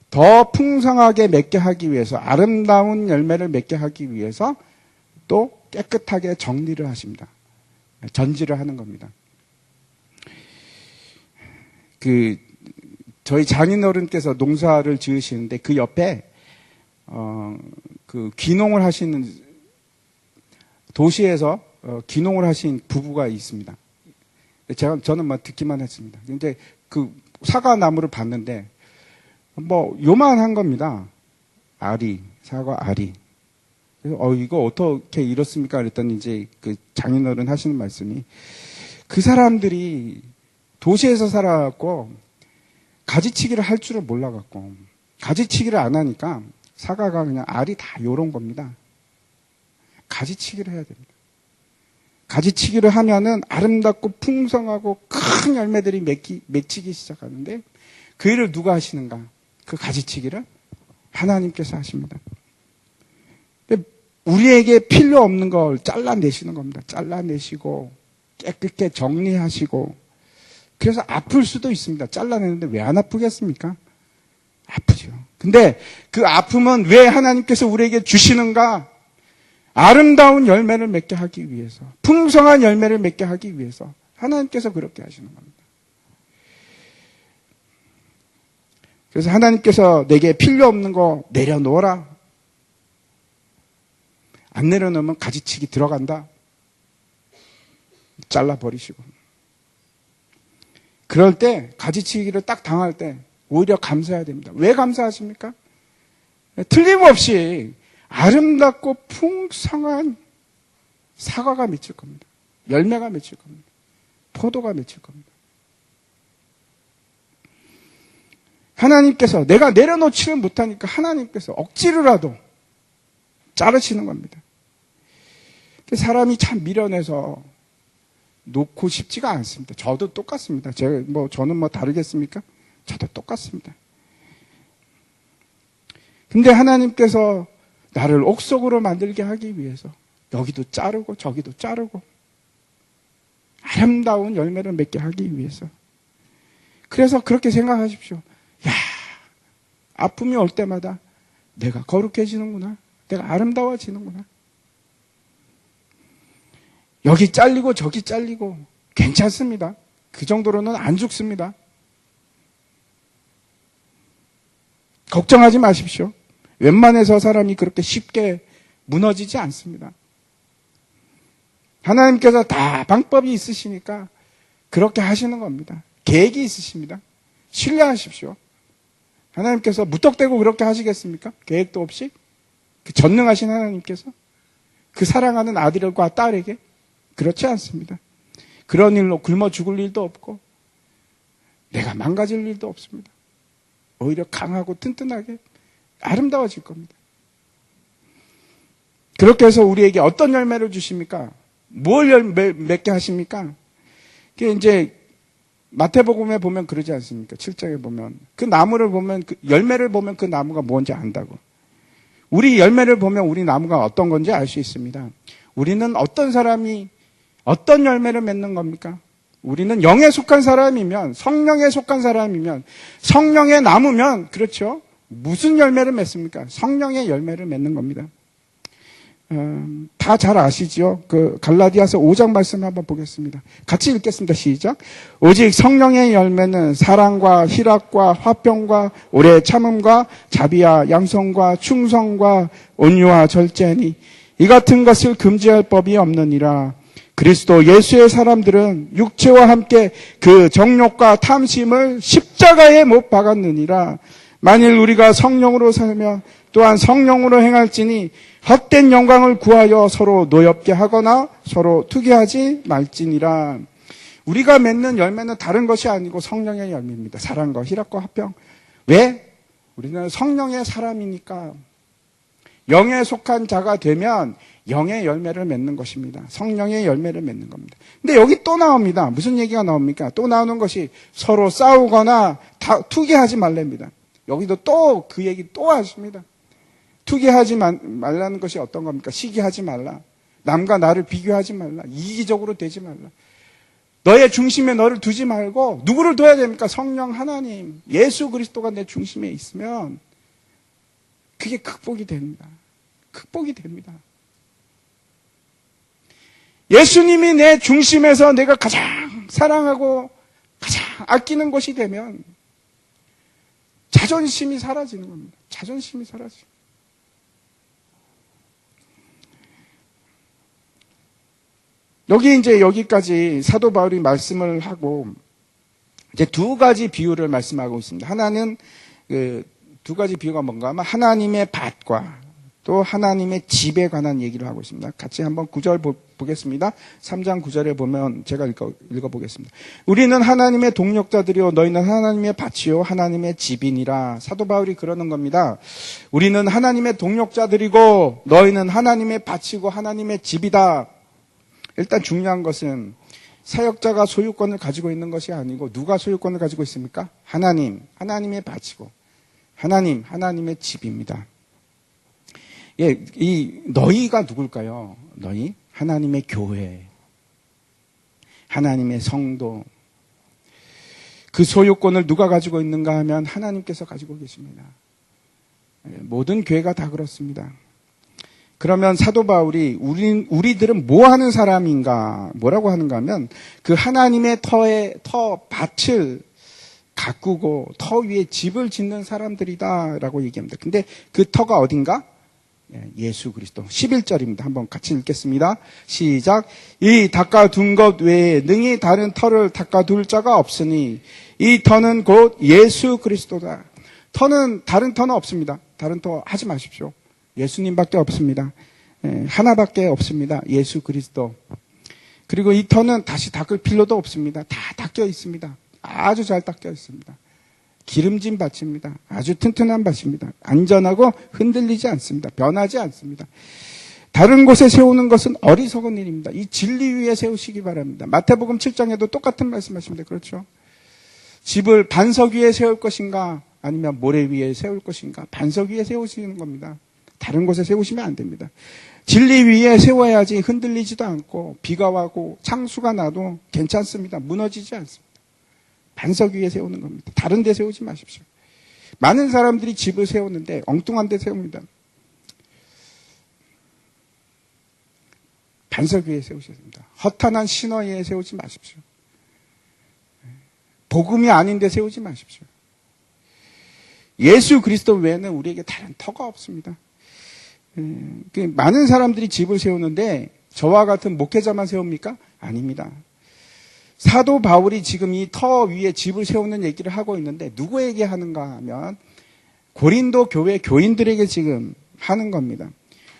더 풍성하게 맺게 하기 위해서 아름다운 열매를 맺게 하기 위해서 또 깨끗하게 정리를 하십니다. 전지를 하는 겁니다. 저희 장인어른께서 농사를 지으시는데 그 옆에 귀농을 하시는 도시에서 귀농을 하신 부부가 있습니다. 저는 듣기만 했습니다. 근데 그 사과 나무를 봤는데 요만한 겁니다. 알이, 사과 알이. 그래서 이거 어떻게 이렇습니까? 그랬더니 이제 그 장인어른 하시는 말씀이 그 사람들이 도시에서 살아갖고 가지치기를 할 줄을 몰라갖고 가지치기를 안 하니까 사과가 그냥 알이 다 요런 겁니다. 가지치기를 해야 됩니다. 가지치기를 하면은 아름답고 풍성하고 큰 열매들이 맺히기 시작하는데 그 일을 누가 하시는가? 그 가지치기를 하나님께서 하십니다. 우리에게 필요 없는 걸 잘라내시는 겁니다. 잘라내시고 깨끗게 정리하시고 그래서 아플 수도 있습니다. 잘라내는데 왜 안 아프겠습니까? 아프죠. 근데 그 아픔은 왜 하나님께서 우리에게 주시는가? 아름다운 열매를 맺게 하기 위해서, 풍성한 열매를 맺게 하기 위해서 하나님께서 그렇게 하시는 겁니다. 그래서 하나님께서 내게 필요 없는 거 내려놓아라. 안 내려놓으면 가지치기 들어간다. 잘라버리시고. 그럴 때 가지치기를 딱 당할 때 오히려 감사해야 됩니다. 왜 감사하십니까? 틀림없이 아름답고 풍성한 사과가 맺힐 겁니다. 열매가 맺힐 겁니다. 포도가 맺힐 겁니다. 하나님께서 내가 내려놓지를 못하니까 하나님께서 억지로라도 자르시는 겁니다. 사람이 참 미련해서 놓고 싶지가 않습니다. 저도 똑같습니다. 저는 다르겠습니까? 저도 똑같습니다. 근데 하나님께서 나를 옥석으로 만들게 하기 위해서 여기도 자르고 저기도 자르고 아름다운 열매를 맺게 하기 위해서. 그래서 그렇게 생각하십시오. 야, 아픔이 올 때마다 내가 거룩해지는구나. 내가 아름다워지는구나. 여기 잘리고 저기 잘리고 괜찮습니다. 그 정도로는 안 죽습니다. 걱정하지 마십시오. 웬만해서 사람이 그렇게 쉽게 무너지지 않습니다. 하나님께서 다 방법이 있으시니까 그렇게 하시는 겁니다. 계획이 있으십니다. 신뢰하십시오. 하나님께서 무턱대고 그렇게 하시겠습니까? 계획도 없이? 그 전능하신 하나님께서? 그 사랑하는 아들과 딸에게? 그렇지 않습니다. 그런 일로 굶어 죽을 일도 없고 내가 망가질 일도 없습니다. 오히려 강하고 튼튼하게 아름다워질 겁니다. 그렇게 해서 우리에게 어떤 열매를 주십니까? 뭘 맺게 하십니까? 그게 이제 마태복음에 보면 그러지 않습니까? 7장에 보면 그 나무를 보면 그 열매를 보면 그 나무가 뭔지 안다고. 우리 열매를 보면 우리 나무가 어떤 건지 알 수 있습니다. 우리는 어떤 사람이 어떤 열매를 맺는 겁니까? 우리는 영에 속한 사람이면, 성령에 속한 사람이면, 성령의 나무면, 그렇죠? 무슨 열매를 맺습니까? 성령의 열매를 맺는 겁니다. 다 잘 아시죠? 그 갈라디아서 5장 말씀 한번 보겠습니다. 같이 읽겠습니다. 시작. 오직 성령의 열매는 사랑과 희락과 화평과 오래 참음과 자비와 양성과 충성과 온유와 절제니 이 같은 것을 금지할 법이 없느니라. 그리스도 예수의 사람들은 육체와 함께 그 정욕과 탐심을 십자가에 못 박았느니라. 만일 우리가 성령으로 살면 또한 성령으로 행할지니 헛된 영광을 구하여 서로 노엽게 하거나 서로 투기하지 말지니라. 우리가 맺는 열매는 다른 것이 아니고 성령의 열매입니다. 사랑과 희락과 화평. 왜? 우리는 성령의 사람이니까. 영에 속한 자가 되면 영의 열매를 맺는 것입니다. 성령의 열매를 맺는 겁니다. 근데 여기 또 나옵니다. 무슨 얘기가 나옵니까? 또 나오는 것이 서로 싸우거나 투기하지 말랍니다. 여기도 또 그 얘기 또 하십니다. 투기하지 말라는 것이 어떤 겁니까? 시기하지 말라. 남과 나를 비교하지 말라. 이기적으로 되지 말라. 너의 중심에 너를 두지 말고 누구를 둬야 됩니까? 성령 하나님, 예수 그리스도가 내 중심에 있으면 그게 극복이 됩니다. 극복이 됩니다. 예수님이 내 중심에서 내가 가장 사랑하고 가장 아끼는 것이 되면 자존심이 사라지는 겁니다. 자존심이 사라지고. 여기까지 사도 바울이 말씀을 하고 이제 두 가지 비유를 말씀하고 있습니다. 하나는 두 가지 비유가 뭔가 하면 하나님의 밭과 또 하나님의 집에 관한 얘기를 하고 있습니다. 같이 한번 9절 보겠습니다. 3장 9절에 보면 제가 읽어보겠습니다. 우리는 하나님의 동력자들이요 너희는 하나님의 밭이요 하나님의 집이니라. 사도 바울이 그러는 겁니다. 우리는 하나님의 동력자들이고 너희는 하나님의 밭이고 하나님의 집이다. 일단 중요한 것은 사역자가 소유권을 가지고 있는 것이 아니고 누가 소유권을 가지고 있습니까? 하나님의 밭이고 하나님의 집입니다. 예, 이 너희가 누굴까요? 너희 하나님의 교회, 하나님의 성도. 그 소유권을 누가 가지고 있는가 하면 하나님께서 가지고 계십니다. 모든 교회가 다 그렇습니다. 그러면 사도 바울이 우리들은 뭐 하는 사람인가? 뭐라고 하는가 하면 그 하나님의 밭을 가꾸고 터 위에 집을 짓는 사람들이다라고 얘기합니다. 근데 그 터가 어딘가? 예수 그리스도. 11절입니다. 한번 같이 읽겠습니다. 시작. 이 닦아둔 것 외에 능히 다른 터를 닦아둘 자가 없으니 이 터는 곧 예수 그리스도다. 다른 터는 없습니다. 다른 터 하지 마십시오. 예수님밖에 없습니다. 하나밖에 없습니다. 예수 그리스도. 그리고 이 터는 다시 닦을 필요도 없습니다. 다 닦여 있습니다. 아주 잘 닦여 있습니다. 기름진 밭입니다. 아주 튼튼한 밭입니다. 안전하고 흔들리지 않습니다. 변하지 않습니다. 다른 곳에 세우는 것은 어리석은 일입니다. 이 진리 위에 세우시기 바랍니다. 마태복음 7장에도 똑같은 말씀하십니다. 그렇죠? 집을 반석 위에 세울 것인가 아니면 모래 위에 세울 것인가? 반석 위에 세우시는 겁니다. 다른 곳에 세우시면 안 됩니다. 진리 위에 세워야지 흔들리지도 않고 비가 와고 창수가 나도 괜찮습니다. 무너지지 않습니다. 반석 위에 세우는 겁니다. 다른 데 세우지 마십시오. 많은 사람들이 집을 세우는데 엉뚱한 데 세웁니다. 반석 위에 세우셔야 됩니다. 허탄한 신화 위에 세우지 마십시오. 복음이 아닌 데 세우지 마십시오. 예수 그리스도 외에는 우리에게 다른 터가 없습니다. 많은 사람들이 집을 세우는데 저와 같은 목회자만 세웁니까? 아닙니다. 사도 바울이 지금 이 터 위에 집을 세우는 얘기를 하고 있는데 누구에게 하는가 하면 고린도 교회 교인들에게 지금 하는 겁니다.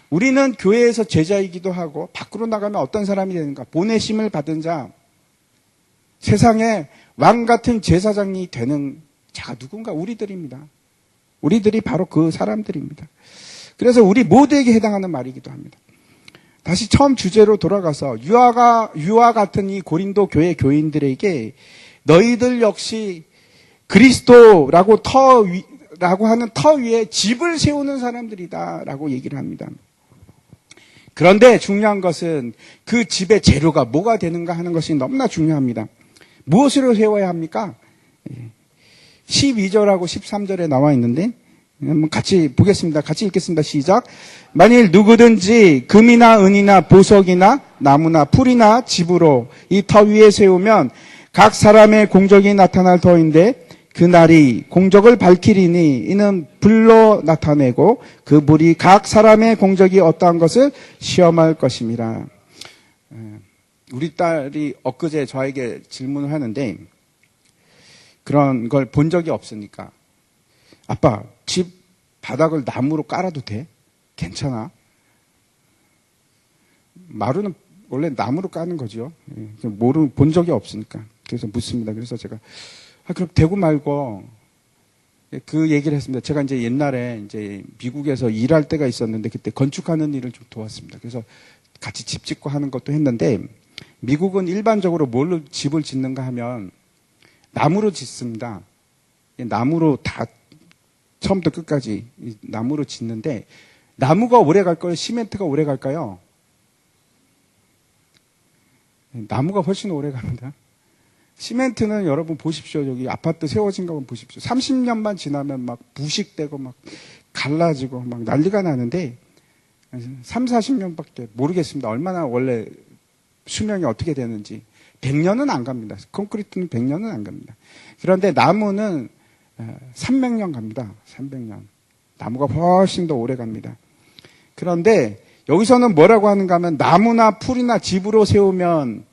우리는 교회에서 제자이기도 하고 밖으로 나가면 어떤 사람이 되는가? 보내심을 받은 자, 세상에 왕 같은 제사장이 되는 자가 누군가? 우리들입니다. 우리들이 바로 그 사람들입니다. 그래서 우리 모두에게 해당하는 말이기도 합니다. 다시 처음 주제로 돌아가서 유아 같은 이 고린도 교회 교인들에게 너희들 역시 그리스도라고 라고 하는 터 위에 집을 세우는 사람들이다라고 얘기를 합니다. 그런데 중요한 것은 그 집의 재료가 뭐가 되는가 하는 것이 너무나 중요합니다. 무엇으로 세워야 합니까? 12절하고 13절에 나와 있는데 같이 보겠습니다. 같이 읽겠습니다. 시작. 만일 누구든지 금이나 은이나 보석이나 나무나 풀이나 집으로 이 터 위에 세우면 각 사람의 공적이 나타날 터인데 그 날이 공적을 밝히리니 이는 불로 나타내고 그 불이 각 사람의 공적이 어떠한 것을 시험할 것임이라. 우리 딸이 엊그제 저에게 질문을 하는데 그런 걸 본 적이 없으니까 아빠, 집 바닥을 나무로 깔아도 돼? 괜찮아? 마루는 원래 나무로 까는 거죠. 본 적이 없으니까. 그래서 묻습니다. 그래서 제가, 그럼 되고 말고, 그 얘기를 했습니다. 제가 이제 옛날에 이제 미국에서 일할 때가 있었는데 그때 건축하는 일을 좀 도왔습니다. 그래서 같이 집 짓고 하는 것도 했는데 미국은 일반적으로 뭘로 집을 짓는가 하면 나무로 짓습니다. 나무로 다 처음부터 끝까지 나무로 짓는데 나무가 오래 갈까요? 시멘트가 오래 갈까요? 나무가 훨씬 오래 갑니다. 시멘트는 여러분 보십시오. 여기 아파트 세워진 거 한번 보십시오. 30년만 지나면 막 부식되고 막 갈라지고 막 난리가 나는데 3, 40년밖에 모르겠습니다. 얼마나 원래 수명이 어떻게 되는지. 100년은 안 갑니다. 콘크리트는 100년은 안 갑니다. 그런데 나무는 300년 갑니다. 300년. 나무가 훨씬 더 오래 갑니다. 그런데 여기서는 뭐라고 하는가 하면 나무나 풀이나 집으로 세우면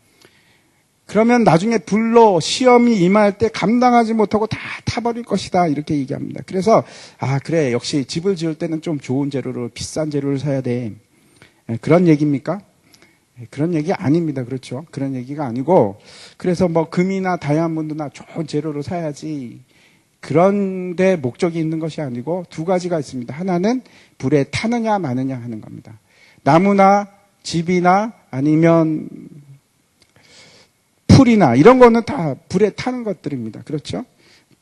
그러면 나중에 불로 시험이 임할 때 감당하지 못하고 다 타버릴 것이다. 이렇게 얘기합니다. 그래서 그래 역시 집을 지을 때는 좀 좋은 재료를 비싼 재료를 사야 돼. 그런 얘기입니까? 그런 얘기 아닙니다. 그렇죠? 그런 얘기가 아니고 그래서 뭐 금이나 다이아몬드나 좋은 재료를 사야지 그런데 목적이 있는 것이 아니고 두 가지가 있습니다. 하나는 불에 타느냐 마느냐 하는 겁니다. 나무나 집이나 아니면 풀이나 이런 거는 다 불에 타는 것들입니다. 그렇죠?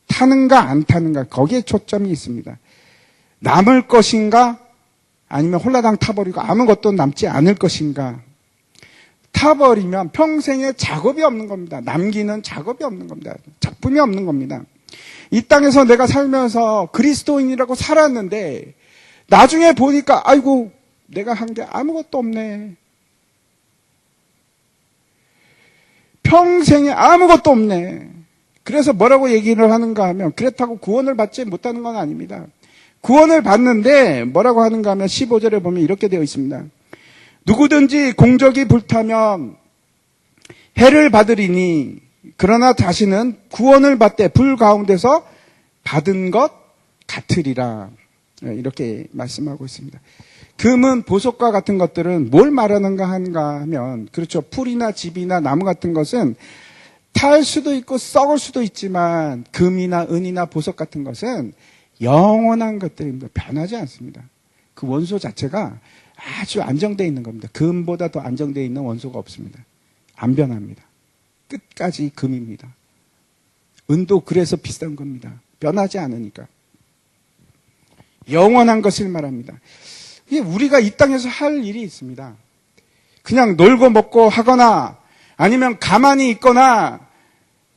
타는가 안 타는가 거기에 초점이 있습니다. 남을 것인가 아니면 홀라당 타버리고 아무것도 남지 않을 것인가. 타버리면 평생에 작업이 없는 겁니다. 남기는 작업이 없는 겁니다. 작품이 없는 겁니다. 이 땅에서 내가 살면서 그리스도인이라고 살았는데 나중에 보니까 아이고 내가 한 게 아무것도 없네. 평생에 아무것도 없네. 그래서 뭐라고 얘기를 하는가 하면 그렇다고 구원을 받지 못하는 건 아닙니다. 구원을 받는데 뭐라고 하는가 하면 15절에 보면 이렇게 되어 있습니다. 누구든지 공적이 불타면 해를 받으리니 그러나 자신은 구원을 받되 불 가운데서 받은 것 같으리라. 이렇게 말씀하고 있습니다. 금은 보석과 같은 것들은 뭘 말하는가 하면 그렇죠. 풀이나 집이나 나무 같은 것은 탈 수도 있고 썩을 수도 있지만 금이나 은이나 보석 같은 것은 영원한 것들입니다. 변하지 않습니다. 그 원소 자체가 아주 안정되어 있는 겁니다. 금보다 더 안정되어 있는 원소가 없습니다. 안 변합니다. 끝까지 금입니다. 은도 그래서 비싼 겁니다. 변하지 않으니까. 영원한 것을 말합니다. 우리가 이 땅에서 할 일이 있습니다. 그냥 놀고 먹고 하거나 아니면 가만히 있거나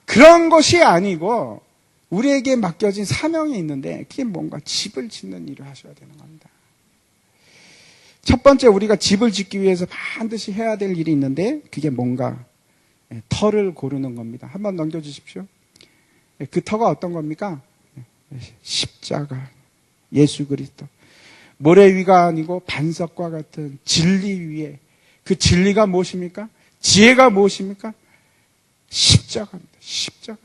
그런 것이 아니고 우리에게 맡겨진 사명이 있는데 그게 뭔가 집을 짓는 일을 하셔야 되는 겁니다. 첫 번째 우리가 집을 짓기 위해서 반드시 해야 될 일이 있는데 그게 뭔가 터를 고르는 겁니다. 한번 넘겨주십시오. 그 터가 어떤 겁니까? 십자가, 예수 그리스도. 모래 위가 아니고 반석과 같은 진리 위에 그 진리가 무엇입니까? 지혜가 무엇입니까? 십자가입니다. 십자가.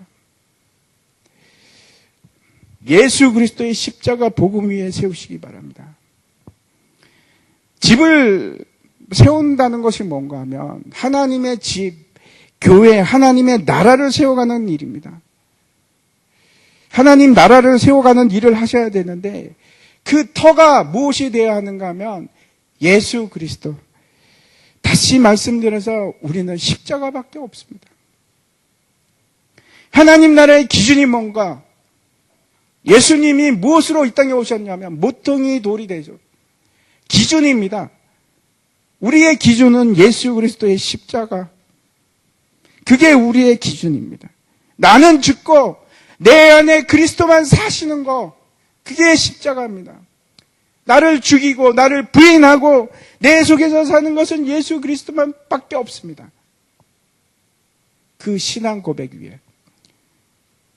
예수 그리스도의 십자가 복음 위에 세우시기 바랍니다. 집을 세운다는 것이 뭔가 하면 하나님의 집, 교회, 하나님의 나라를 세워가는 일입니다. 하나님 나라를 세워가는 일을 하셔야 되는데 그 터가 무엇이 되어야 하는가 하면 예수 그리스도. 다시 말씀드려서 우리는 십자가밖에 없습니다. 하나님 나라의 기준이 뭔가? 예수님이 무엇으로 이 땅에 오셨냐면 모퉁이 돌이 되죠. 기준입니다. 우리의 기준은 예수 그리스도의 십자가. 그게 우리의 기준입니다. 나는 죽고 내 안에 그리스도만 사시는 거, 그게 십자가입니다. 나를 죽이고 나를 부인하고 내 속에서 사는 것은 예수 그리스도만 밖에 없습니다. 그 신앙 고백 위에,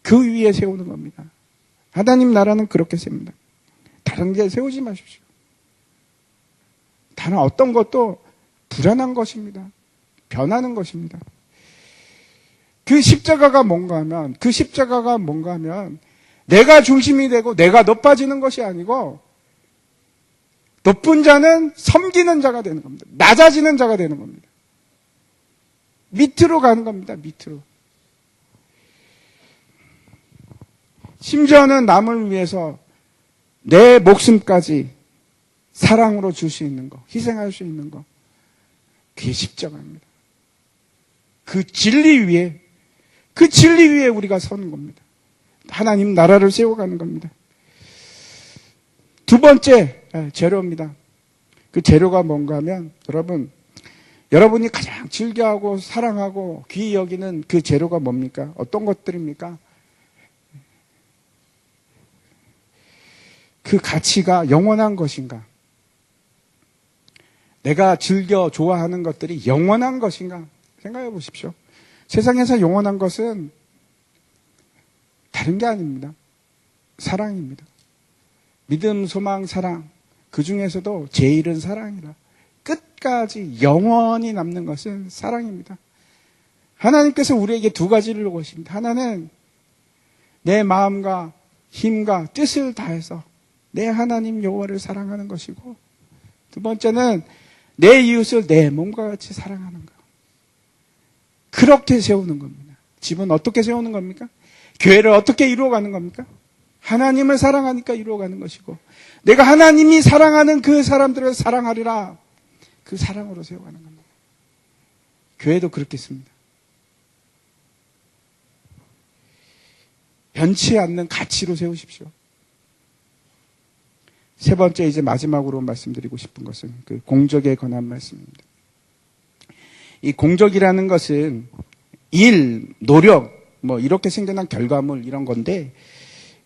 그 위에 세우는 겁니다. 하나님 나라는 그렇게 세웁니다. 다른 데 세우지 마십시오. 다른 어떤 것도 불안한 것입니다. 변하는 것입니다. 그 십자가가 뭔가 하면 내가 중심이 되고 내가 높아지는 것이 아니고 높은 자는 섬기는 자가 되는 겁니다. 낮아지는 자가 되는 겁니다. 밑으로 가는 겁니다. 밑으로. 심지어는 남을 위해서 내 목숨까지 사랑으로 줄 수 있는 거, 희생할 수 있는 거, 그게 십자가입니다. 그 진리 위에 우리가 서는 겁니다. 하나님 나라를 세워가는 겁니다. 두 번째 재료입니다. 그 재료가 뭔가 하면 여러분이 가장 즐겨하고 사랑하고 귀히 여기는 그 재료가 뭡니까? 어떤 것들입니까? 그 가치가 영원한 것인가? 내가 즐겨 좋아하는 것들이 영원한 것인가? 생각해 보십시오. 세상에서 영원한 것은 다른 게 아닙니다. 사랑입니다. 믿음, 소망, 사랑. 그 중에서도 제일은 사랑이라. 끝까지 영원히 남는 것은 사랑입니다. 하나님께서 우리에게 두 가지를 요구하십니다. 하나는 내 마음과 힘과 뜻을 다해서 내 하나님 여호와를 사랑하는 것이고, 두 번째는 내 이웃을 내 몸과 같이 사랑하는 것. 그렇게 세우는 겁니다. 집은 어떻게 세우는 겁니까? 교회를 어떻게 이루어가는 겁니까? 하나님을 사랑하니까 이루어가는 것이고, 내가 하나님이 사랑하는 그 사람들을 사랑하리라. 그 사랑으로 세워가는 겁니다. 교회도 그렇겠습니다. 변치 않는 가치로 세우십시오. 세 번째, 이제 마지막으로 말씀드리고 싶은 것은 그 공적에 관한 말씀입니다. 이 공적이라는 것은 일, 노력, 뭐 이렇게 생겨난 결과물 이런 건데,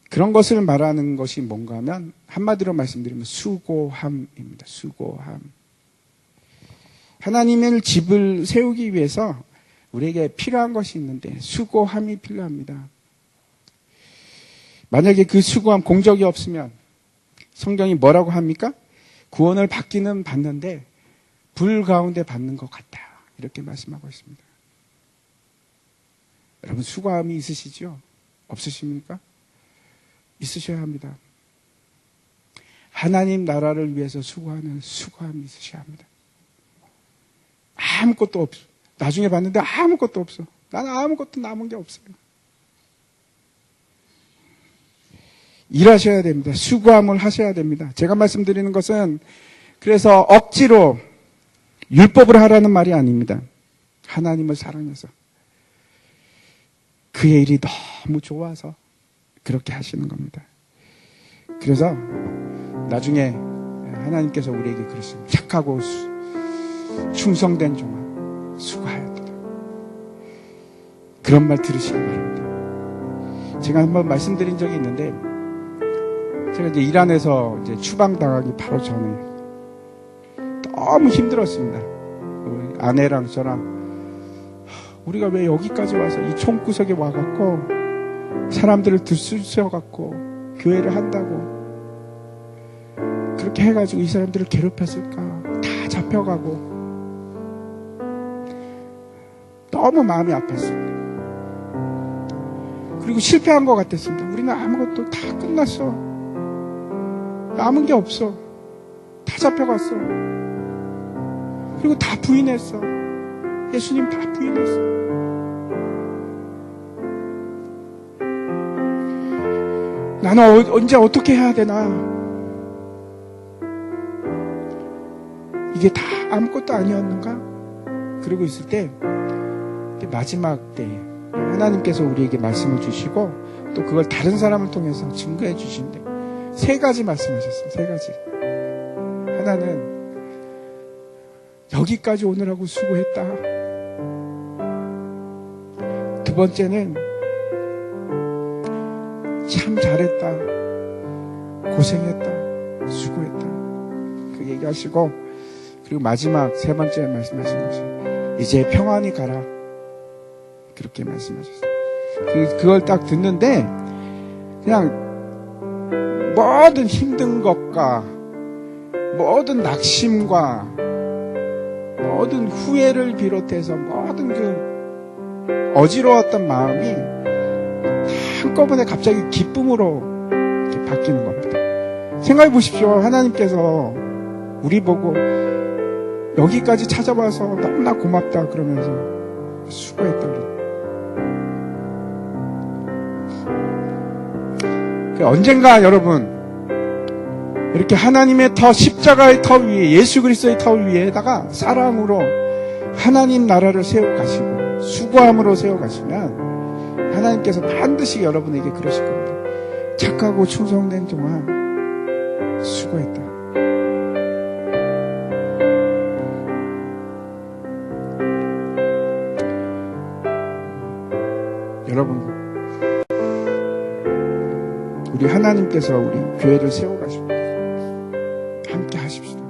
그런 것을 말하는 것이 뭔가 하면 한마디로 말씀드리면 수고함입니다. 수고함. 하나님의 집을 세우기 위해서 우리에게 필요한 것이 있는데 수고함이 필요합니다. 만약에 그 수고함, 공적이 없으면 성경이 뭐라고 합니까? 구원을 받기는 받는데 불 가운데 받는 것 같다. 이렇게 말씀하고 있습니다. 여러분, 수고함이 있으시죠? 없으십니까? 있으셔야 합니다. 하나님 나라를 위해서 수고하는 수고함이 있으셔야 합니다. 아무것도 없어. 나중에 봤는데 아무것도 없어. 나는 아무것도 남은 게 없어요. 일하셔야 됩니다. 수고함을 하셔야 됩니다. 제가 말씀드리는 것은 그래서 억지로 율법을 하라는 말이 아닙니다. 하나님을 사랑해서 그의 일이 너무 좋아서 그렇게 하시는 겁니다. 그래서 나중에 하나님께서 우리에게 그러십니다. 착하고 충성된 종아, 수고하였다. 그런 말 들으시기 바랍니다. 제가 한번 말씀드린 적이 있는데, 제가 이제 이란에서 이제 추방당하기 바로 전에 너무 힘들었습니다. 우리 아내랑 저랑 우리가 왜 여기까지 와서 이 총구석에 와갖고 사람들을 들쑤셔갖고 교회를 한다고 그렇게 해가지고 이 사람들을 괴롭혔을까? 다 잡혀가고 너무 마음이 아팠습니다. 그리고 실패한 것 같았습니다. 우리는 아무것도 다 끝났어. 남은 게 없어. 다 잡혀갔어. 그리고 다 부인했어. 예수님 다 부인했어. 나는 언제 어떻게 해야 되나? 이게 다 아무것도 아니었는가? 그러고 있을 때 마지막 때 하나님께서 우리에게 말씀을 주시고 또 그걸 다른 사람을 통해서 증거해 주시는데 세 가지 말씀하셨어요. 세 가지. 하나는 여기까지 오느라고 수고했다. 두 번째는 참 잘했다. 고생했다. 수고했다. 그 얘기하시고 그리고 마지막 세 번째 말씀하신 것이 이제 평안히 가라. 그렇게 말씀하셨어요. 그걸 딱 듣는데 그냥 모든 힘든 것과 모든 낙심과 모든 후회를 비롯해서 모든 그 어지러웠던 마음이 한꺼번에 갑자기 기쁨으로 이렇게 바뀌는 겁니다. 생각해 보십시오. 하나님께서 우리 보고 여기까지 찾아와서 너무나 고맙다 그러면서 수고했다. 언젠가 여러분 이렇게 하나님의 터, 십자가의 터 위에 예수 그리스도의 터 위에다가 사랑으로 하나님 나라를 세워가시고 수고함으로 세워가시면 하나님께서 반드시 여러분에게 그러실 겁니다. 착하고 충성된 종아 수고했다. 여러분 우리 하나님께서 우리 교회를 세워가시고 함께 하십시다.